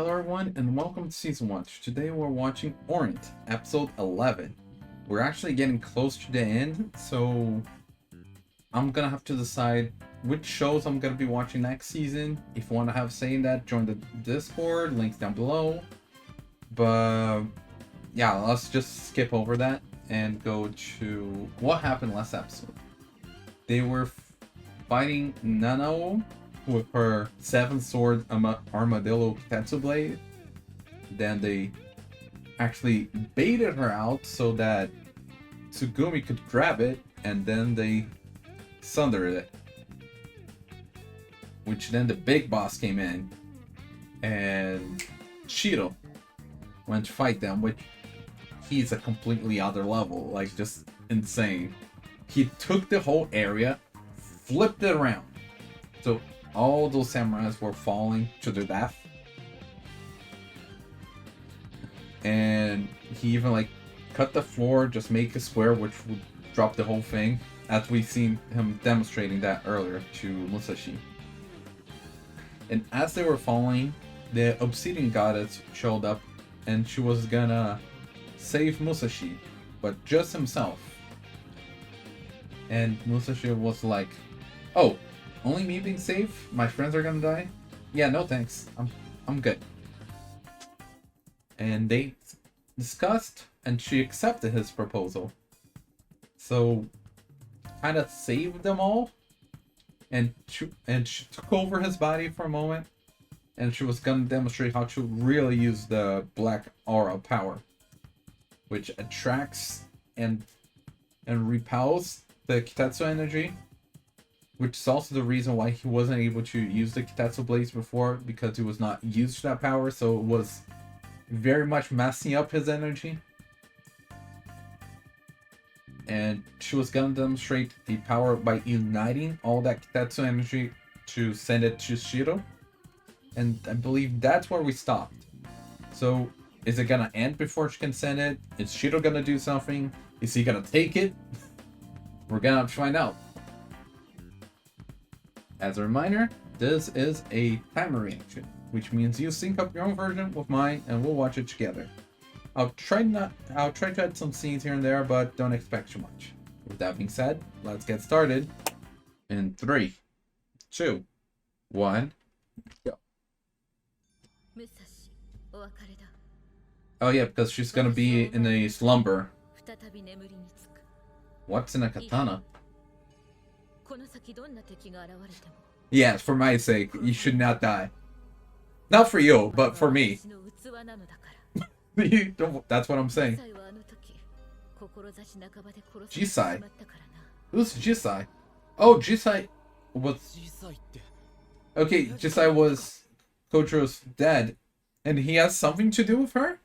Hello everyone and welcome to Season 1. Today we're watching Orient, Episode 11. We're actually getting close to the end, so I'm gonna have to decide which shows I'm gonna be watching next season. If you want to have a say in that, join the Discord, links down below. But yeah, let's just skip over that and go to what happened last episode. They were fighting Nanao with her 7-sword armadillo Kitetsu blade. Then they actually baited her out so that Tsugumi could grab it, and then they sundered it. Which then the big boss came in, and Shiro went to fight them, which he's a completely other level, like just insane. He took the whole area, flipped it around. So all those samurais were falling to their death. And he even like cut the floor, just make a square which would drop the whole thing, as we've seen him demonstrating that earlier to Musashi. And as they were falling, the Obsidian Goddess showed up and she was gonna save Musashi, but just himself. And Musashi was like, "Oh, only me being safe? My friends are gonna die? Yeah, no thanks. I'm good." And they discussed, and she accepted his proposal. So, kind of saved them all, and she took over his body for a moment, and she was gonna demonstrate how to really use the black aura power, which attracts and repels the Kitetsu energy. Which is also the reason why he wasn't able to use the Kitetsu blades before, because he was not used to that power, so it was very much messing up his energy. And she was gonna demonstrate the power by uniting all that Kitetsu energy to send it to Shiro. And I believe that's where we stopped. So, is it gonna end before she can send it? Is Shiro gonna do something? Is he gonna take it? We're gonna have to find out. As a reminder, this is a timer reaction, which means you sync up your own version with mine and we'll watch it together. I'll try to add some scenes here and there, but don't expect too much. With that being said, let's get started. In 3, 2, 1, go. Oh yeah, because she's gonna be in a slumber. What's in a katana? Yes, for my sake, you should not die. Not for you, but for me. That's what I'm saying. Jisai? Who's Jisai? Oh, Jisai was... Okay, Jisai was Kojiro's dad, and he has something to do with her?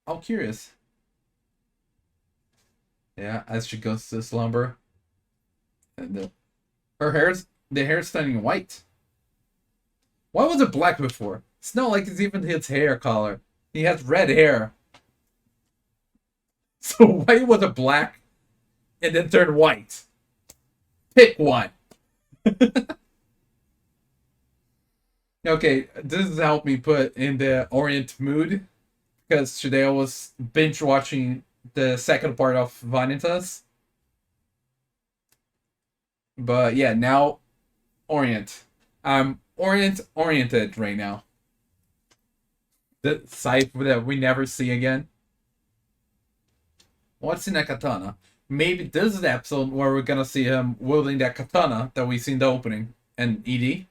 I'm curious. Yeah, as she goes to slumber. And the hair's turning white. Why was it black before? It's not like it's even his hair color. He has red hair. So why was it black and then turned white? Pick one. Okay, this has helped me put in the Orient mood, because today I was binge watching the second part of Vanitas. But yeah, now Orient. I'm oriented right now. The scythe that we never see again. What's in that katana? Maybe this is the episode where we're gonna see him wielding that katana that we see in the opening. And ED.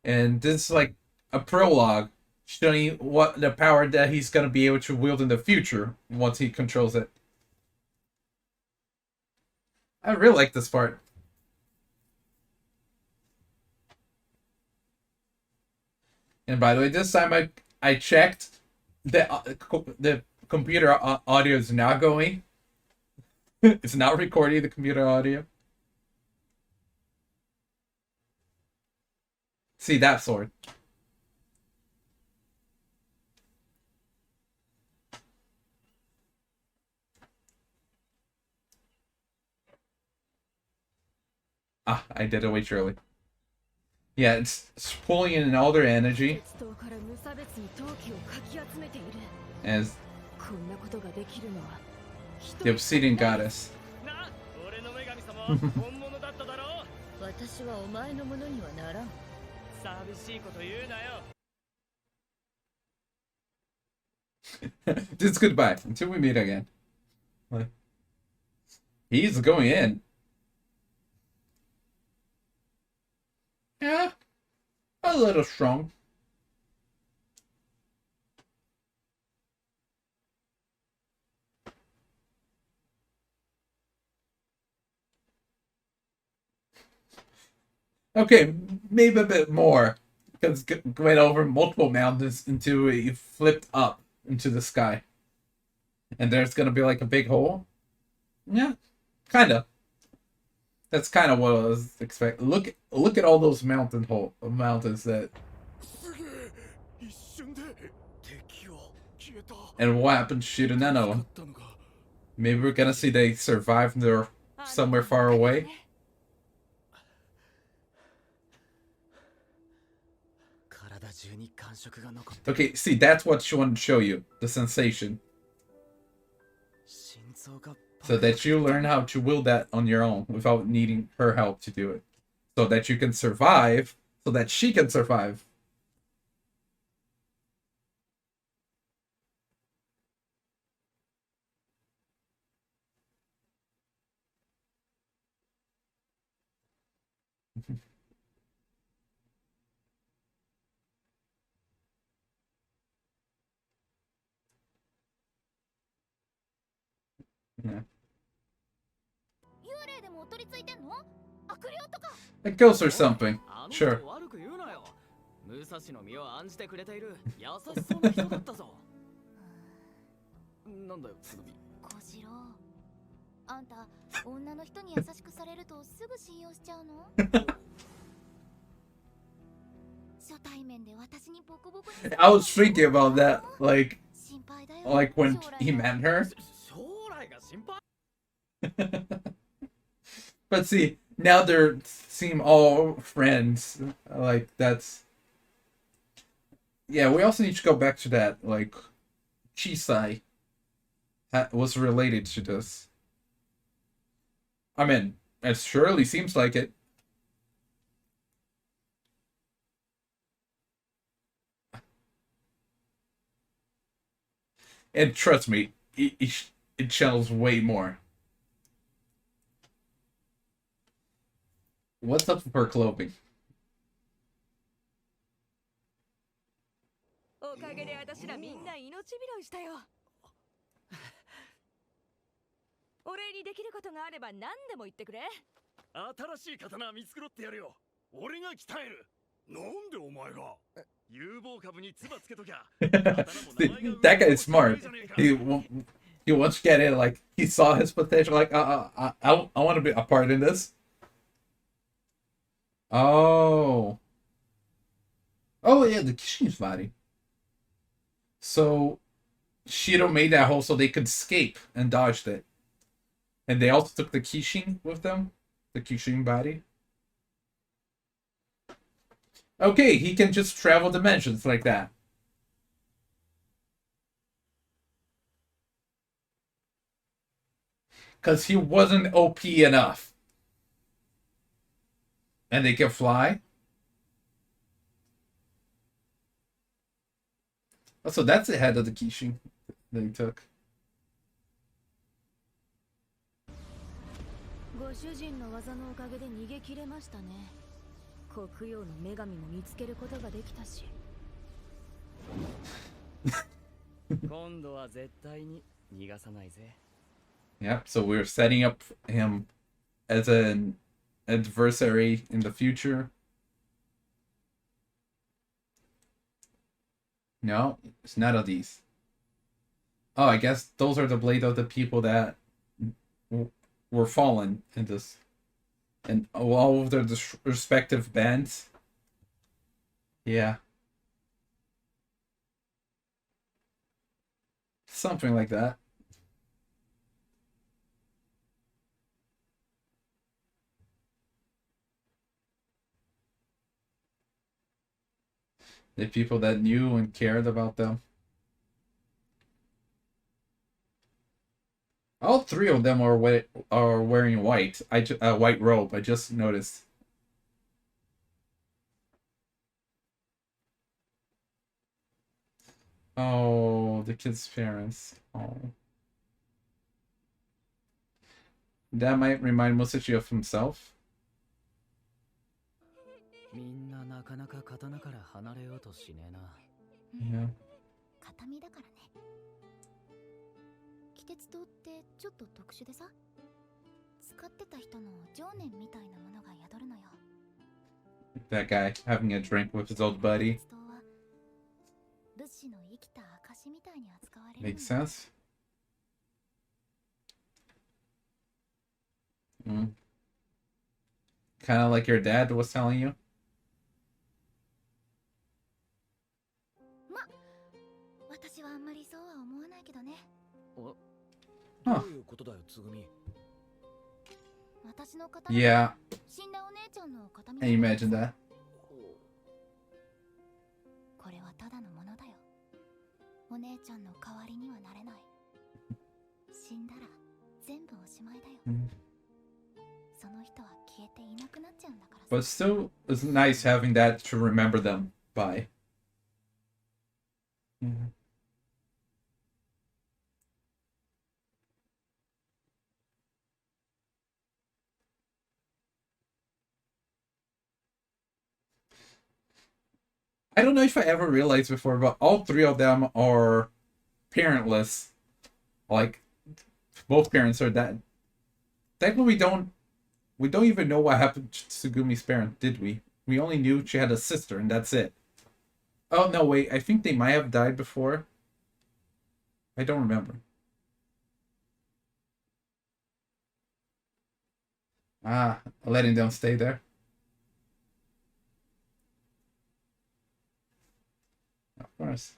And this is like a prologue showing what the power that he's gonna be able to wield in the future once he controls it. I really like this part. And by the way, this time I checked the computer audio is not going. It's not recording the computer audio. See that sword. Ah, I did it way too early. Yeah, it's pulling in all their energy as the Obsidian Goddess. Just goodbye until we meet again. Like, he's going in. Yeah, a little strong. Okay, maybe a bit more. Because it went over multiple mountains until it flipped up into the sky. And there's gonna be like a big hole. Yeah, kinda. That's kind of what I was expecting. Look at all those mountains that. And what happened to Shiro? None of them. Maybe we're gonna see they survived. They're somewhere far away. Okay, see, that's what she wanted to show you. The sensation. So that you learn how to will that on your own without needing her help to do it. So that you can survive, so that she can survive. Yeah. A ghost or something. Sure. Musashi の身を案じてくれている優しそうな人だったぞ。なんだよ、つぐみ。小次郎、あんた女の人に優しくされるとすぐ信用しちゃうの？初対面で私にボコボコに。I was thinking about that, like when he met her. But see, now they seem all friends. Like that's. Yeah, we also need to go back to that. Like, Jisai was related to this. I mean, it surely seems like it. And trust me, it channels way more. What's up with her clothing? おかげで私らみんな命拾いしたよ。お礼にできることがあれば何でも言ってくれ。新しい刀見繕ってやるよ。俺が鍛える。なんでお前が？有望株に唾つけときゃ。That guy is smart. He wants to get in. Like he saw his potential. Like I want to be a part in this. Oh. Oh yeah, the Kishin's body. So Shiro made that hole so they could escape and dodged it. And they also took the Kishin with them. The Kishin body. Okay, he can just travel dimensions like that. Because he wasn't OP enough. And they can fly. Oh, so that's the head of the Kishin they took. ご主人の技のおかげで逃げ切れましたね。黒曜の女神も見つけることができたし。今度は絶対に逃がさないぜ。Yep, so we're setting up him as an adversary in the future. No, it's none of these. Oh, I guess those are the blades of the people that were fallen in this. And all of their respective bands. Yeah. Something like that. The people that knew and cared about them. All three of them are wearing white. White robe. I just noticed. Oh, the kid's parents. Oh. That might remind Musashi of himself. みんななかなか刀から離れようとしねえな。Yeah. 形見だからね。気鉄刀ってちょっと特殊でさ、使ってた人の情念みたいなものが宿るのよ。 That guy having a drink with his old buddy. 気鉄刀は物資の生きた証みたいに扱われるのよ。 Makes sense. Kind of like your dad was telling you. 私はあんまりそうは思わないけどね。どういうことだよ、つぐみ。私の刀 Yeah, 死んだお姉ちゃんの形見 I imagine that. これはただのものだよ。お姉ちゃんの代わりにはなれない。死んだら全部おしまいだよ。 その人は消えていなくなっちゃうんだからさ。 But still, it's nice having that to remember them by. I don't know if I ever realized before, but all three of them are parentless. Like, both parents are dead. Technically, we don't even know what happened to Tsugumi's parents, did we? We only knew she had a sister, and that's it. Oh, no, wait. I think they might have died before. I don't remember. Ah, letting them stay there. Of course.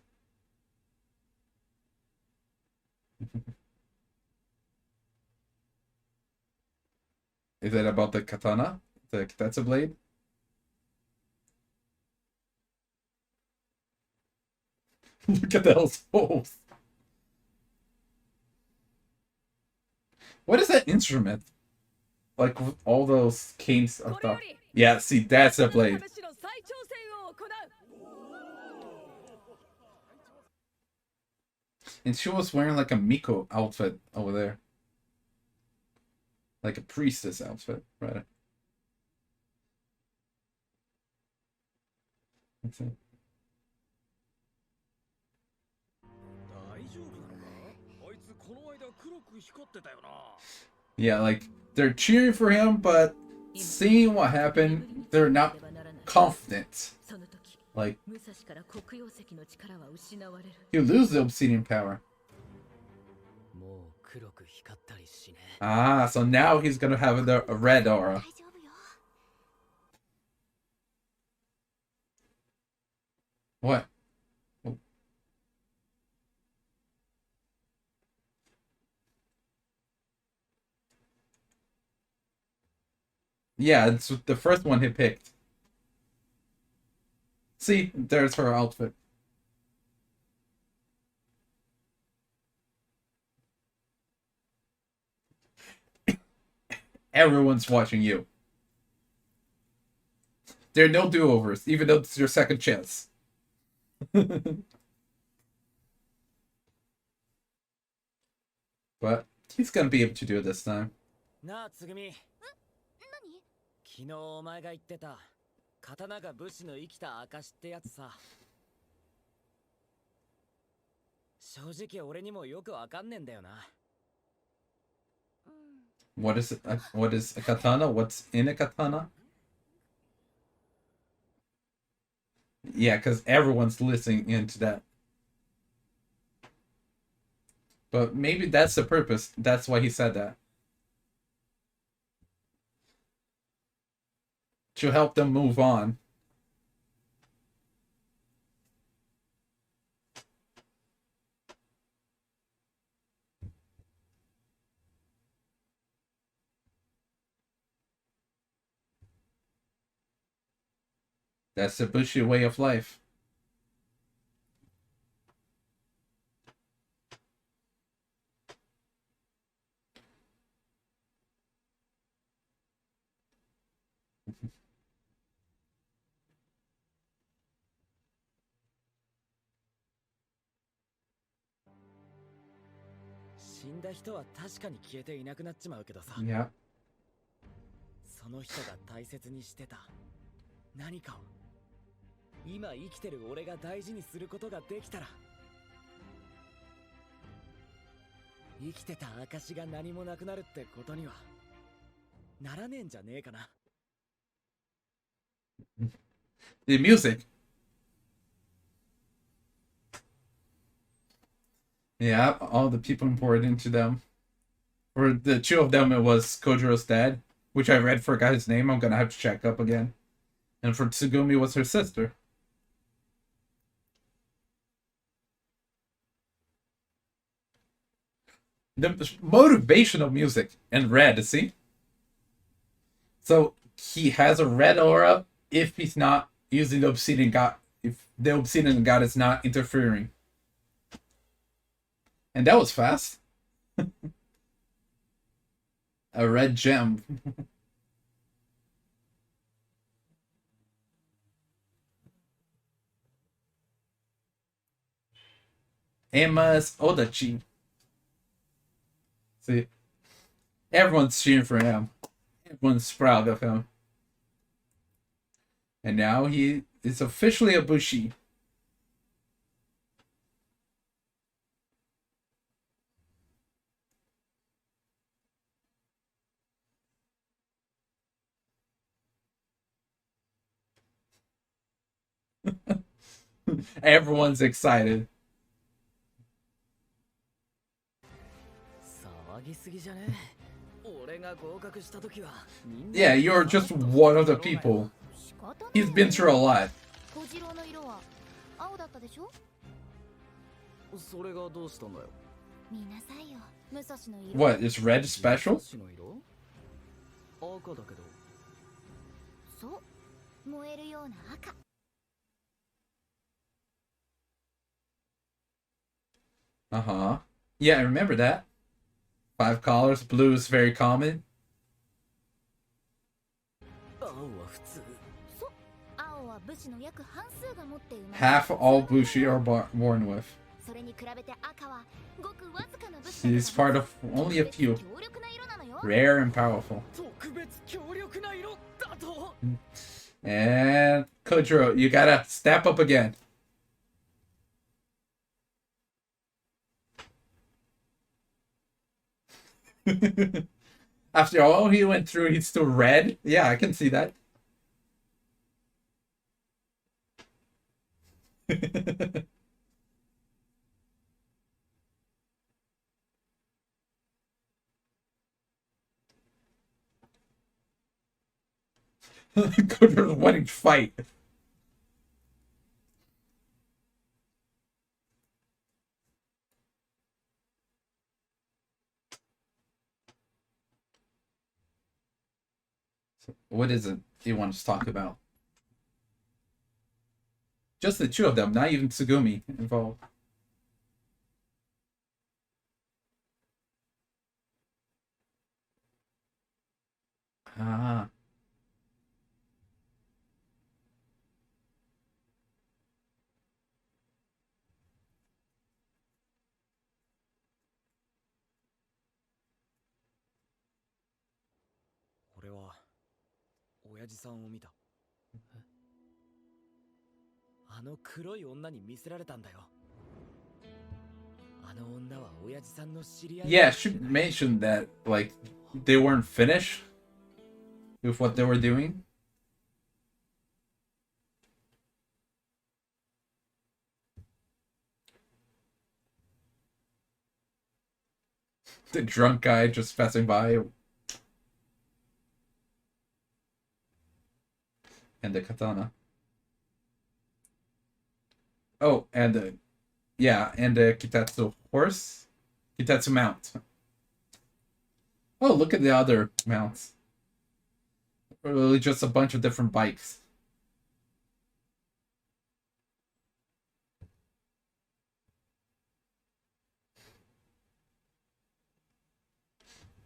Is it about the katana? The Kitetsu blade? Look at those holes. What is that instrument? Like with all those canes on top. Yeah, see, that's a blade. And she was wearing like a Miko outfit over there. Like a priestess outfit, rather. That's it. Yeah, like, they're cheering for him, but seeing what happened, they're not confident. Like, you lose the obsidian power. Ah, so now he's gonna have a red aura. 大丈夫よ。 What? Oh. Yeah, it's the first one he picked. See, there's her outfit. Everyone's watching you. There are no do-overs, even though it's your second chance. But he's gonna be able to do it this time. なあ、つぐみ。何？昨日お前が言ってた刀が武士の生きた証ってやつさ。正直俺にもよくわかんねえんだよな。What is it? What is a katana? What's in a katana? Yeah, because everyone's listening into that. But maybe that's the purpose. That's why he said that. To help them move on. That's the Bushi way of life. 死んだ人は確かに消えていなくなっちまうけどさ、 Yeah. その人が大切にしてた何かを今生きてる俺が大事にすることができたら、生きてた証が何もなくなるってことにはならねえんじゃねえかな。 The music. Yeah, all the people important to them. For the two of them, it was Kojiro's dad, which I read forgot his name. I'm gonna have to check up again. And for Tsugumi, was her sister. The motivational music and red, see? So he has a red aura if he's not using the Obsidian God, if the Obsidian God is not interfering. And that was fast. A red gem. Emma's Odachi. See, everyone's cheering for him. Everyone's proud of him. And now he is officially a Bushi. Everyone's excited. Yeah, you're just one of the people. He's been through a lot. What, is red special? Uh-huh. Yeah, I remember that. 5 colors. Blue is very common. Half all Bushi are born with. He's part of only a few. Rare and powerful. And Kojiro, you gotta step up again. After all he went through, he's still red. Yeah, I can see that. Kojiro's winning fight. What is it he wants to talk about? Just the two of them, not even Tsugumi involved. Ah. Yeah, she mentioned that, like, they weren't finished with what they were doing. The drunk guy just passing by. And the katana. Oh, and the... Yeah, and the Kitetsu horse. Kitetsu mount. Oh, look at the other mounts. Really just a bunch of different bikes.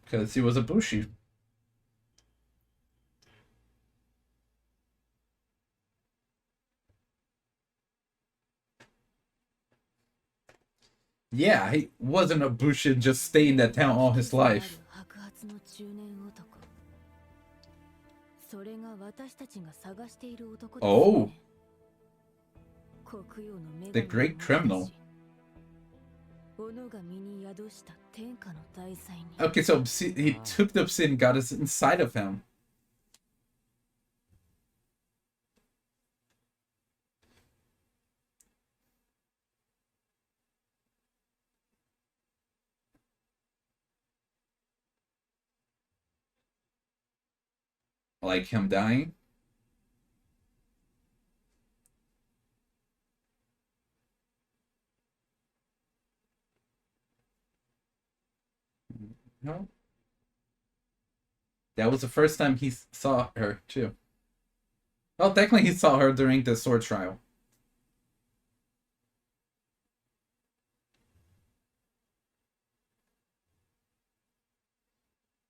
Because he was a Bushi. Yeah, he wasn't a Bushi and just stayed in that town all his life. 白髪の中年男。それが私たちが探している男ですよね。黒曜の女神 The great criminal. 斧が身に宿した天下の大罪に。 Okay, so he took the Obsidian Goddess inside of him. Like him dying? No. That was the first time he saw her, too. Well, technically he saw her during the sword trial.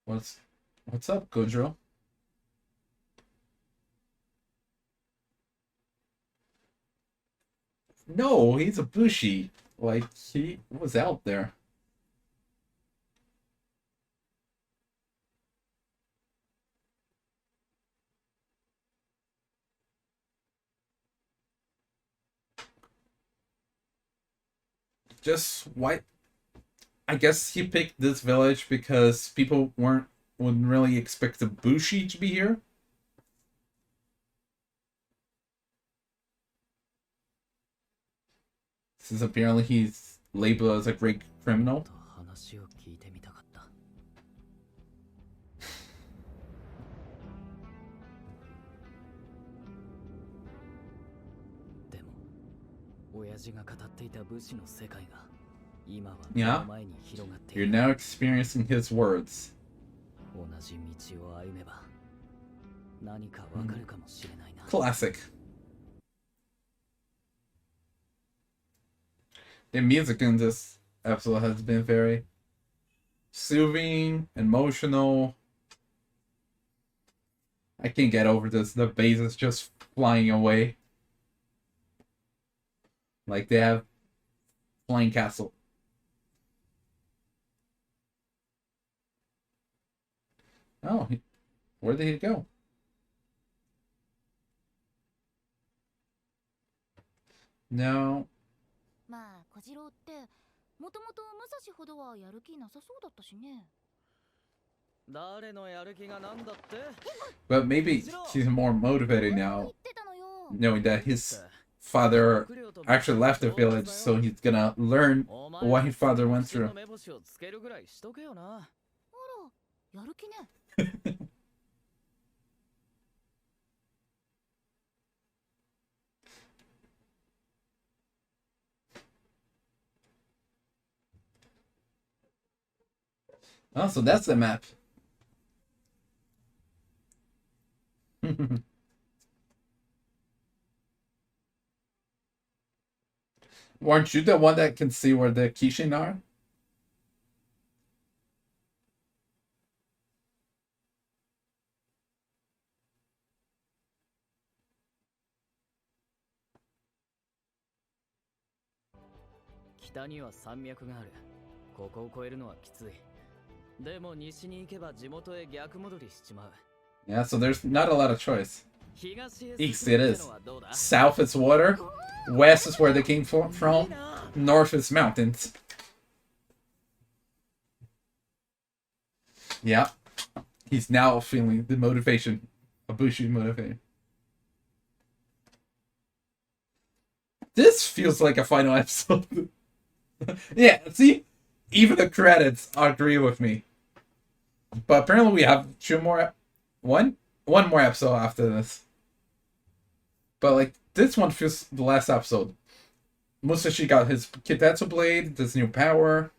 What's up, Gojo? No, he's a Bushi. Like, he was out there. Just why? I guess he picked this village because people wouldn't really expect the Bushi to be here. Since apparently he's labeled as a great criminal. 話を聞いてみたかった。でも、親父が語っていた武士の世界が今は目の前に広がっている。You're now experiencing his words. 同じ道を歩めば何かわかるかもしれないな。Classic. The music in this episode has been very soothing, emotional. I can't get over this. The bass is just flying away. Like they have flying castle. Oh, where did he go? No. まあ小次郎ってもともと武蔵ほどはやる気なさそうだったしね。誰のやる気がなんだって？ But maybe he's more motivated now, knowing that his father actually left the village, so he's gonna learn what his father went through. あら、やる気ね。Oh, so that's the map. Weren't you the one that can see where the Kishin are? Yeah, so there's not a lot of choice. East it is. South is water. West is where they came from. North is mountains. Yeah. He's now feeling the motivation. Ibushi motivated. This feels like a final episode. Yeah, see? Even the credits agree with me. But apparently we have one more episode after this. But like this one feels the last episode. Musashi got his Kitetsu blade, this new power.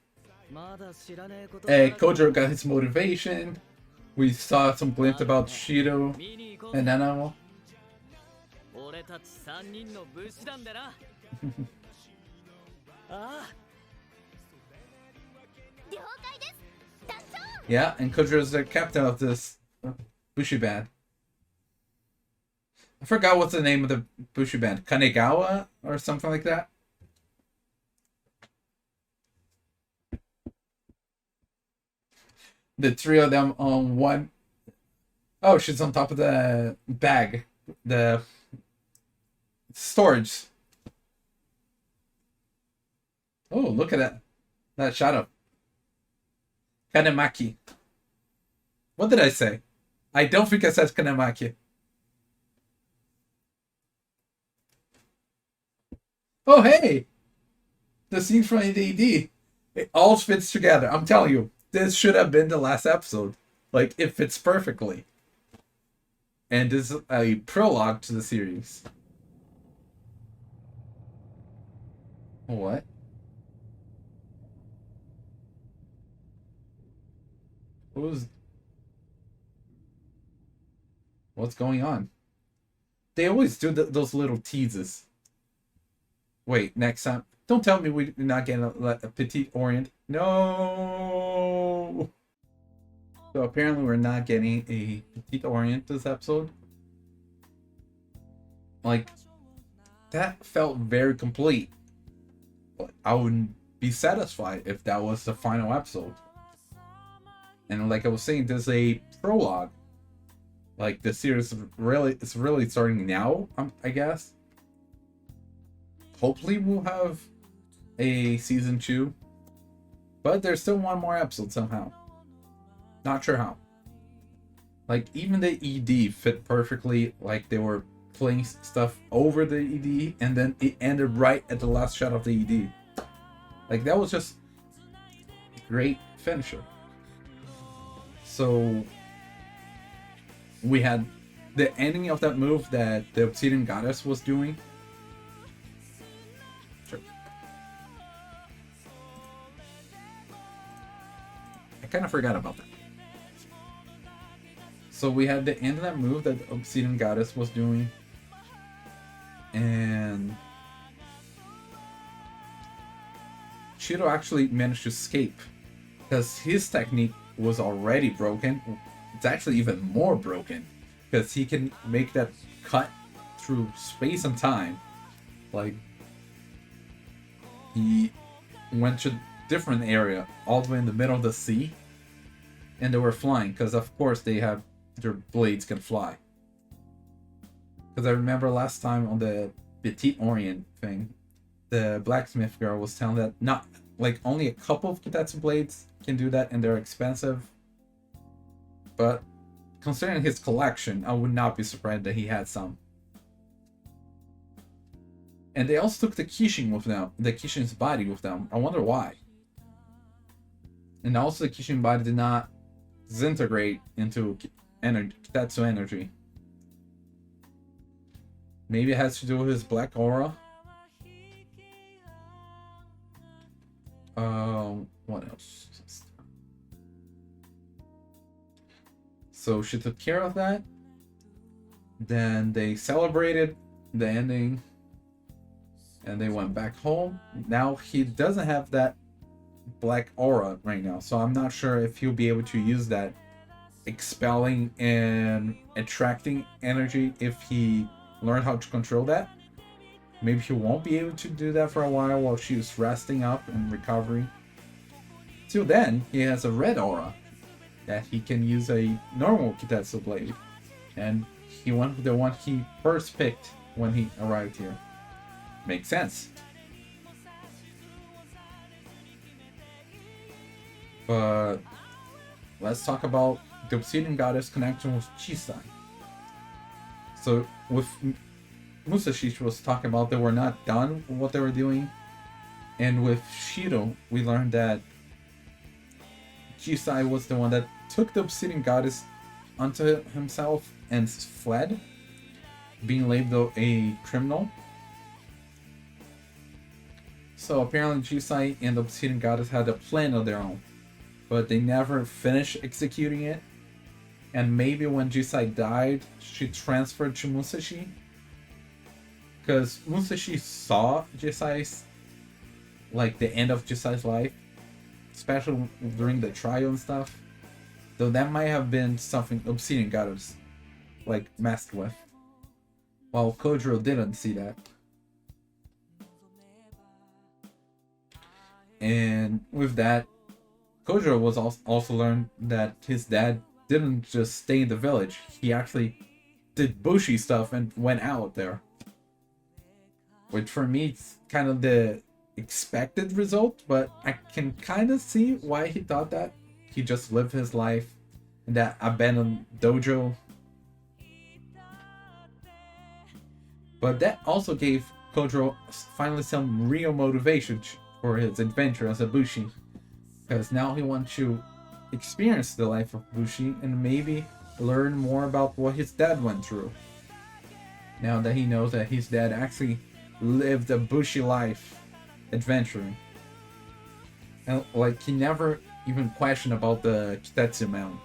Kojiro got his motivation. We saw some glimpse about Shiro and Nanamo. Yeah, and Kojiro's the captain of this Bushi band. I forgot what's the name of the Bushi band. Kanegawa or something like that. The three of them on one. Oh, she's on top of the bag. The storage. Oh, look at that. That shadow. Kanemaki. What did I say? I don't think I said Kanemaki. Oh, hey! The scene from ADD. It all fits together. I'm telling you, this should have been the last episode. Like, it fits perfectly. And this is a prologue to the series. What? What's going on? They always do those little teases. Wait, next time. Don't tell me we're not getting a petite Orient. No! So apparently we're not getting a petite Orient this episode. Like, that felt very complete. I wouldn't be satisfied if that was the final episode. And like I was saying, there's a prologue. Like, the series it's really starting now, I guess. Hopefully we'll have a season 2. But there's still one more episode somehow. Not sure how. Like, even the ED fit perfectly. Like, they were playing stuff over the ED, and then it ended right at the last shot of the ED. Like, that was just a great finisher. So we had the ending of that move that the Obsidian Goddess was doing. Sure. I kind of forgot about that. So we had the end of that move that the Obsidian Goddess was doing. And Shiro actually managed to escape because his technique was already broken. It's actually even more broken because he can make that cut through space and time. Like, he went to a different area all the way in the middle of the sea, and they were flying because of course their blades can fly. Because I remember last time on the Petite Orient thing, the blacksmith girl was telling that not like only a couple of Kitetsu blades can do that, and they're expensive. But considering his collection, I would not be surprised that he had some. And they also took the Kishin with them, the Kishin's body with them. I wonder why. And also the Kishin body did not disintegrate into Kitetsu energy. Maybe it has to do with his black aura. What else? So she took care of that. Then they celebrated the ending. And they went back home. Now he doesn't have that black aura right now. So I'm not sure if he'll be able to use that expelling and attracting energy if he learned how to control that. Maybe he won't be able to do that for a while she's resting up and recovering. Till then, he has a red aura that he can use a normal Kitetsu blade. And he went with the one he first picked when he arrived here. Makes sense. But let's talk about the Obsidian Goddess connection with Jisai. So with Musashi, she was talking about they were not done with what they were doing. And with Shiro, we learned that Jisai was the one that took the Obsidian Goddess onto himself and fled, being labeled a criminal. So apparently Jisai and the Obsidian Goddess had a plan of their own, but they never finished executing it. And maybe when Jisai died, she transferred to Musashi. Because Musashi saw Jisai's, like, the end of Jisai's life, especially during the trial and stuff. Though that might have been something Obsidian Goddess, like, messed with. While Kojiro didn't see that. And with that, Kojiro was also learned that his dad didn't just stay in the village. He actually did Bushi stuff and went out there. Which for me, it's kind of the expected result, but I can kind of see why he thought that. He just lived his life in that abandoned dojo. But that also gave Kojiro finally some real motivation for his adventure as a Bushi. Because now he wants to experience the life of Bushi and maybe learn more about what his dad went through. Now that he knows that his dad actually lived a Bushi life adventuring. And like, he never even questioned about the Kitetsu Mountain.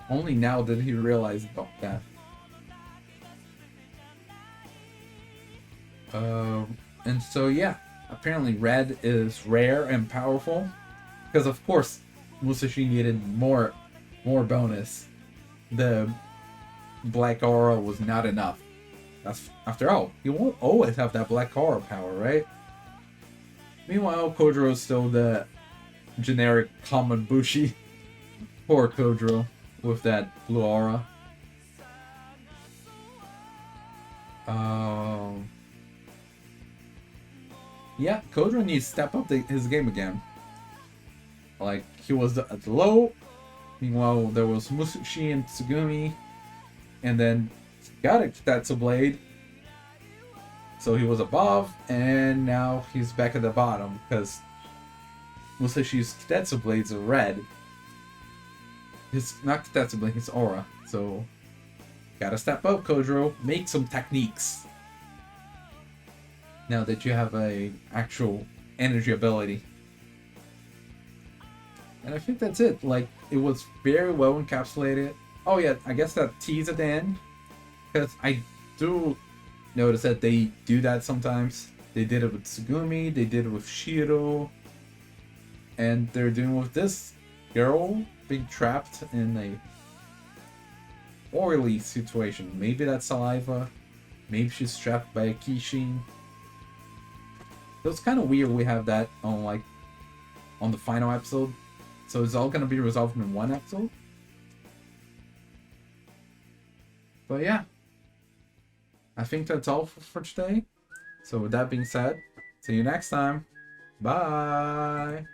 Only now did he realize about that. And so yeah, apparently red is rare and powerful. Because of course, Musashi needed more bonus. The black aura was not enough. That's, after all, you won't always have that black aura power, right? Meanwhile, Kojiro is still the generic common Bushi. Poor Kojiro with that blue aura. Yeah, Kojiro needs to step up his game again. Like, he was at the low. Meanwhile, there was Musashi and Tsugumi. And then got a Kitetsu Blade. So he was above, and now he's back at the bottom, because Musashi's Kitetsu Blades are red. His, not Kitetsu Blade, his aura. So, gotta step up, Kojiro. Make some techniques. Now that you have a actual energy ability. And I think that's it. Like, it was very well encapsulated. Oh yeah, I guess that tease at the end. Because I do notice that they do that sometimes. They did it with Tsugumi, they did it with Shiro. And they're doing it with this girl being trapped in a oily situation. Maybe that's saliva. Maybe she's trapped by a Kishin. So it's kind of weird we have that on the final episode. So it's all going to be resolved in one episode. But yeah. I think that's all for today. So with that being said, see you next time. Bye!